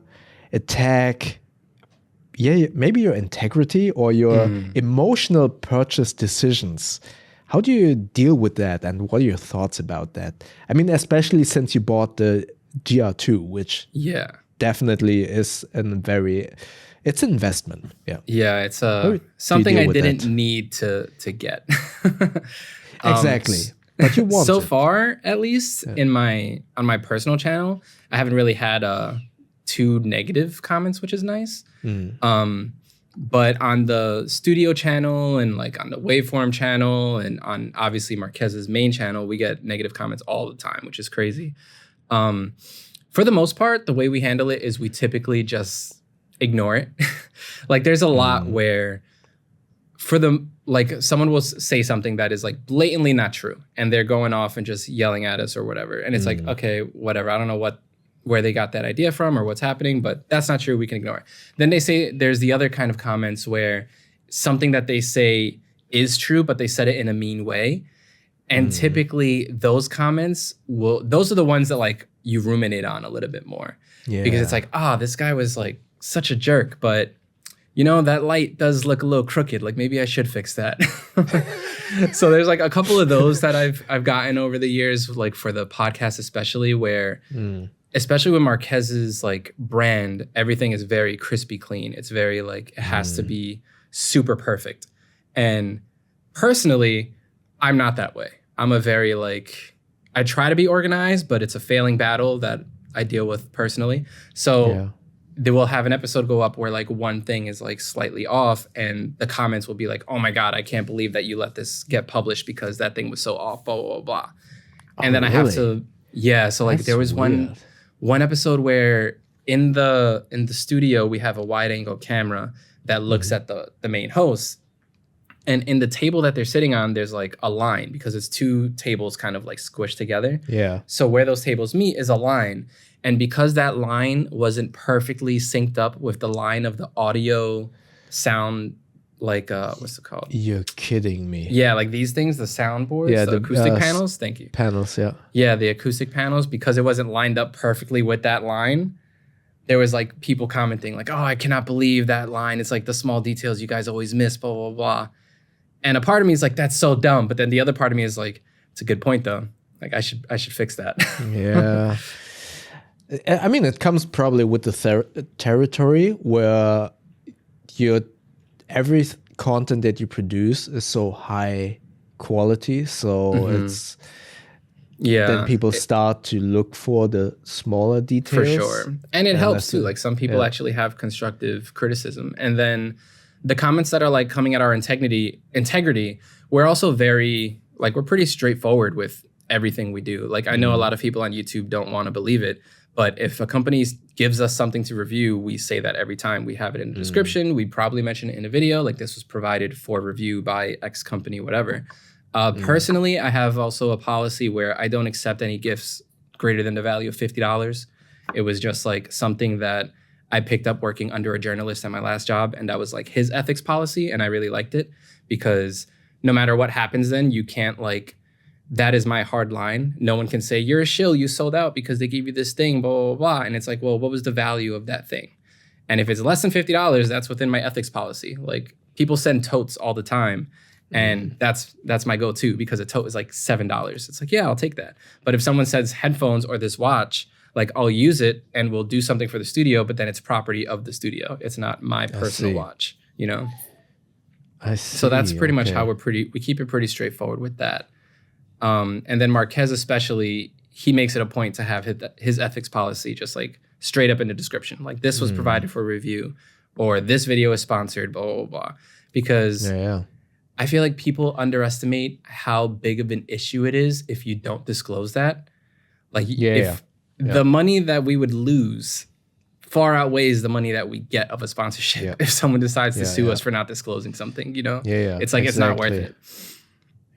attack, maybe your integrity or your emotional purchase decisions. How do you deal with that, and what are your thoughts about that? I mean, especially since you bought the GR2, which definitely is a very it's investment. Yeah. Yeah, it's How do you something deal I with didn't that? need to get. Exactly. But you want So it. far, at least on my personal channel, I haven't really had too negative comments, which is nice. But on the studio channel and like on the waveform channel and on obviously Marquez's main channel, we get negative comments all the time, which is crazy. For the most part, the way we handle it is we typically just ignore it. Like there's a lot where someone will say something that is like blatantly not true and they're going off and just yelling at us or whatever. And it's like, okay, whatever. I don't know where they got that idea from or what's happening, but that's not true. We can ignore it. Then they say there's the other kind of comments where something that they say is true, but they said it in a mean way. And typically those comments those are the ones that like you ruminate on a little bit more because it's like, this guy was like such a jerk, but you know, that light does look a little crooked. Like maybe I should fix that. So there's like a couple of those that I've gotten over the years, like for the podcast, especially where, especially with Marquez's like brand, everything is very crispy clean. It's very like, it has to be super perfect. And personally, I'm not that way. I'm a very like, I try to be organized, but it's a failing battle that I deal with personally. So they will have an episode go up where like one thing is like slightly off and the comments will be like, oh my God, I can't believe that you let this get published because that thing was so off, blah, blah, blah, blah. And then I have to, so like there was one episode where in the studio, we have a wide angle camera that looks at the main host. And in the table that they're sitting on, there's like a line because it's two tables kind of like squished together. Yeah. So where those tables meet is a line. And because that line wasn't perfectly synced up with the line of the audio sound, like, what's it called? You're kidding me. Yeah, like these things, the soundboards, the acoustic panels. Thank you. Panels, yeah. Yeah, the acoustic panels, because it wasn't lined up perfectly with that line. There was like people commenting like, oh, I cannot believe that line. It's like the small details you guys always miss, blah, blah, blah. And a part of me is like, that's so dumb. But then the other part of me is like, it's a good point though. Like I should fix that. Yeah. I mean, it comes probably with the territory where every content that you produce is so high quality. So it's then people start to look for the smaller details. For sure. And it helps too. Like some people actually have constructive criticism. And then the comments that are like coming at our integrity, we're also very, like we're pretty straightforward with everything we do. Like I know a lot of people on YouTube don't want to believe it, but if a company gives us something to review, we say that every time. We have it in the description. We probably mention it in a video. Like this was provided for review by X company, whatever. Personally, I have also a policy where I don't accept any gifts greater than the value of $50. It was just like something that I picked up working under a journalist at my last job. And that was like his ethics policy. And I really liked it because no matter what happens then, you can't like, that is my hard line. No one can say, you're a shill, you sold out because they gave you this thing, blah, blah, blah. And it's like, well, what was the value of that thing? And if it's less than $50, that's within my ethics policy. Like people send totes all the time. And that's my go-to because a tote is like $7. It's like, yeah, I'll take that. But if someone says headphones or this watch, like I'll use it and we'll do something for the studio, but then it's property of the studio. It's not my personal watch, you know? I see. So that's pretty much how we keep it pretty straightforward with that. And then Marquez especially, he makes it a point to have his ethics policy just like straight up in the description. Like this was provided for review or this video is sponsored, blah, blah, blah. Because I feel like people underestimate how big of an issue it is if you don't disclose that. Like the money that we would lose far outweighs the money that we get of a sponsorship if someone decides to sue us for not disclosing something, you know? It's like, it's not worth it.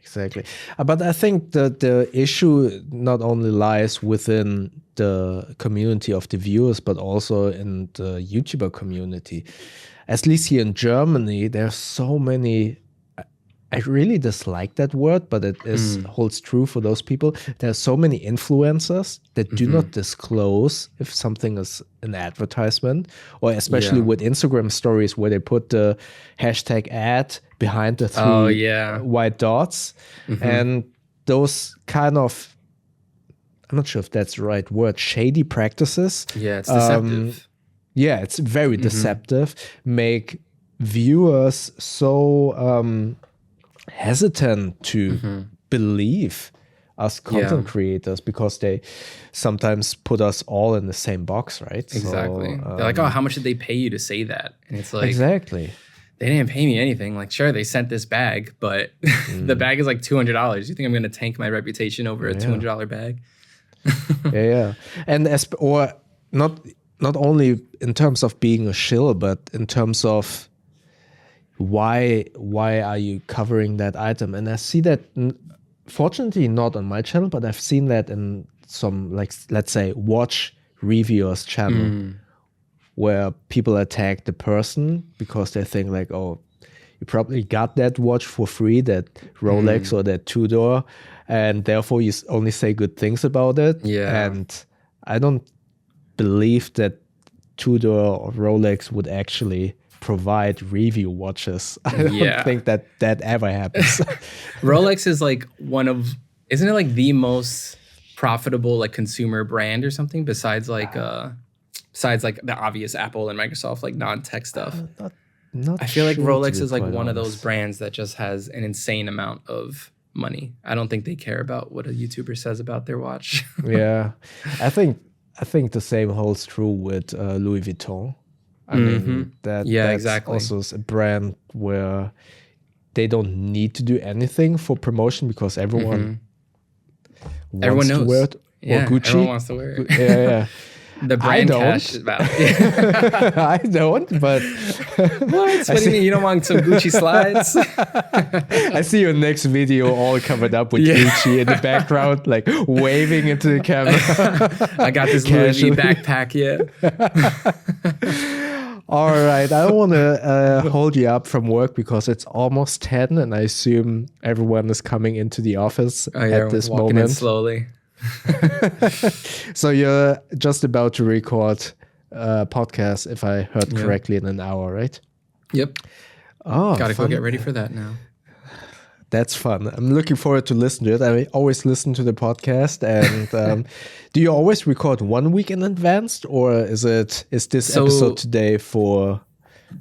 Exactly. But I think that the issue not only lies within the community of the viewers, but also in the YouTuber community. At least here in Germany, there's so many, I really dislike that word, but it holds true for those people. There's so many influencers that do not disclose if something is an advertisement, or especially with Instagram stories where they put the hashtag ad behind the three white dots. And those kind of, I'm not sure if that's the right word, shady practices. Yeah, it's deceptive. yeah, it's very deceptive, make viewers so hesitant to believe us content creators, because they sometimes put us all in the same box, right? Exactly. They're like, oh, how much did they pay you to say that? And it's like, exactly. They didn't pay me anything. Like, sure, they sent this bag, but the bag is like $200. You think I'm going to tank my reputation over a $200 bag? Yeah. And or not only in terms of being a shill, but in terms of why are you covering that item? And I see that, fortunately, not on my channel, but I've seen that in some, like, let's say, watch reviewers channel, where people attack the person because they think like, oh, you probably got that watch for free, that Rolex or that Tudor, and therefore you only say good things about it. Yeah. And I don't believe that Tudor or Rolex would actually provide review watches. I don't think that ever happens. Rolex is like isn't it like the most profitable like consumer brand or something besides like the obvious Apple and Microsoft like non-tech stuff? Not I feel like sure, Rolex is like quite one of honest. those brands that just has an insane amount of money. I don't think they care about what a YouTuber says about their watch. Yeah, I think the same holds true with Louis Vuitton. I mean, that's exactly. also a brand where they don't need to do anything for promotion, because everyone wants knows. to wear it. Yeah, or Gucci. everyone wants to wear it. Yeah. The brand cash is valid. I don't, but what do you mean? You don't want some Gucci slides? I see your next video all covered up with Gucci in the background, like waving into the camera. I got this Louis V backpack, All right, I don't want to hold you up from work because it's almost 10, and I assume everyone is coming into the office at this walking moment. in slowly. So you're just about to record a podcast, if I heard correctly, in an hour, right? Yep. Oh, gotta go get ready for that now. That's fun. I'm looking forward to listen to it. I always listen to the podcast. And do you always record 1 week in advance, or is this episode today for?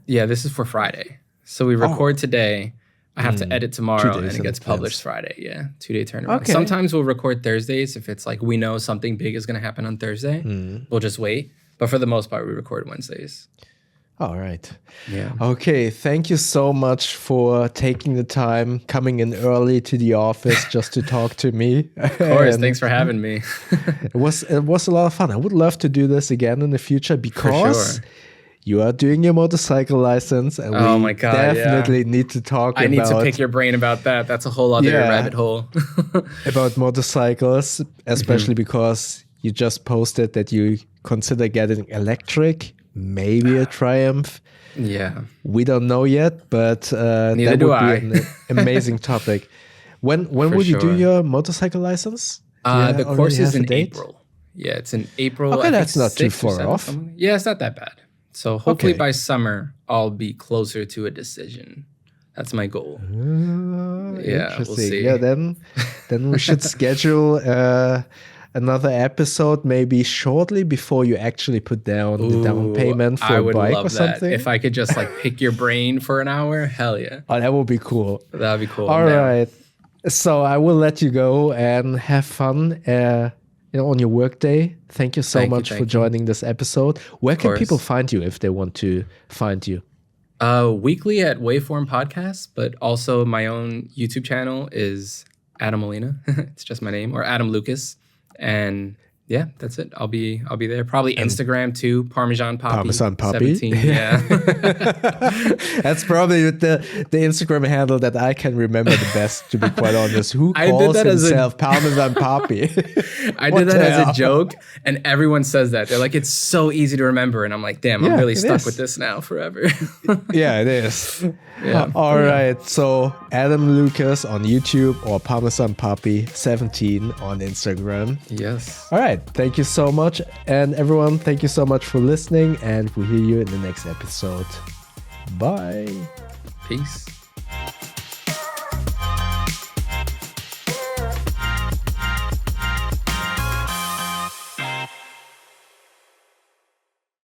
Yeah, this is for Friday. So we record today. I have to edit tomorrow, and it gets published Friday. Yeah, 2-day turnaround. Okay. Sometimes we'll record Thursdays if it's like we know something big is going to happen on Thursday. We'll just wait. But for the most part, we record Wednesdays. All right. Yeah. Okay. Thank you so much for taking the time, coming in early to the office just to talk to me. Of course. Thanks for having me. It was a lot of fun. I would love to do this again in the future, because you are doing your motorcycle license, and we definitely need to talk about... I need to pick your brain about that. That's a whole other rabbit hole. About motorcycles, especially because you just posted that you consider getting electric, maybe a Triumph. Yeah. We don't know yet, but that would be an amazing topic. When will you do your motorcycle license? The course is in April. Yeah, it's in April. Okay, that's not too far off. Yeah, it's not that bad. So hopefully by summer, I'll be closer to a decision. That's my goal. Yeah, we'll see. Yeah, then we should schedule another episode maybe shortly before you actually put down the down payment for a bike or something. That. If I could just like pick your brain for an hour, hell yeah. Oh, that would be cool. That would be cool. All right. So I will let you go and have fun on your work day. Thank you so much for joining this episode. Where can people find you if they want to find you? Weekly at Waveform Podcast, but also my own YouTube channel is Adam Molina. It's just my name, or Adam Lucas. And yeah, that's it. I'll be there. Probably Instagram too. Parmesan Poppy. 17. Yeah. That's probably the Instagram handle that I can remember the best, to be quite honest. Who calls himself Parmesan Poppy? I did that as a joke, and everyone says that. They're like, it's so easy to remember. And I'm like, damn, I'm really stuck with this now forever. Yeah, it is. Yeah. All right. So Adam Lucas on YouTube, or Parmesan Poppy 17 on Instagram. Yes. All right. Thank you so much. And everyone, thank you so much for listening. And we'll hear you in the next episode. Bye. Peace.